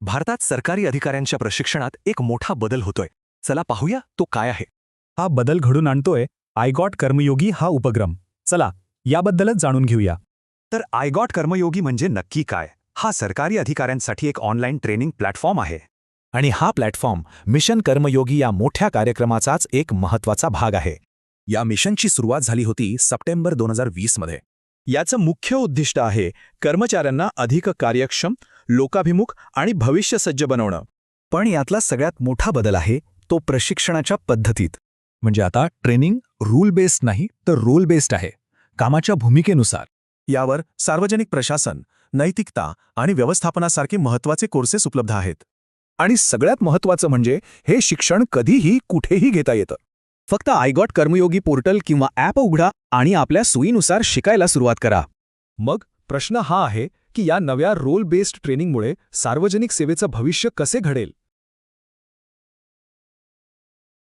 भारतात सरकारी अधिकाऱ्यांच्या प्रशिक्षणात एक मोठा बदल होतोय. चला पाहूया तो काय आहे. हा बदल घडून आणतोय आयगॉट कर्मयोगी हा उपक्रम. चला याबद्दलच जाणून घेऊया. तर आयगॉट कर्मयोगी म्हणजे नक्की काय? हा सरकारी अधिकाऱ्यांसाठी एक ऑनलाईन ट्रेनिंग प्लॅटफॉर्म आहे. आणि हा प्लॅटफॉर्म मिशन कर्मयोगी या मोठ्या कार्यक्रमाचाच एक महत्त्वाचा भाग आहे. या मिशनची सुरुवात झाली होती सप्टेंबर 2020 मध्ये. याचं मुख्य उद्दिष्ट आहे कर्मचाऱ्यांना अधिक कार्यक्षम, लोकाभिमुख आणि भविष्यसज्ज बनवणं. पण यातला सगळ्यात मोठा बदल आहे तो प्रशिक्षणाच्या पद्धतीत. म्हणजे आता ट्रेनिंग रूल बेस्ड नाही तर रोल बेस्ड आहे, कामाच्या भूमिकेनुसार. यावर सार्वजनिक प्रशासन, नैतिकता आणि व्यवस्थापनासारखे महत्त्वाचे कोर्सेस उपलब्ध आहेत. आणि सगळ्यात महत्त्वाचं म्हणजे हे शिक्षण कधीही कुठेही घेता येतं. फक्त आयगॉट कर्मयोगी पोर्टल किंवा ॲप उघडा आणि आपल्या सोयीनुसार शिकायला सुरुवात करा. मग प्रश्न हा आहे की या नव्या रोल बेस्ड ट्रेनिंगमुळे सार्वजनिक सेवेचं भविष्य कसे घडेल.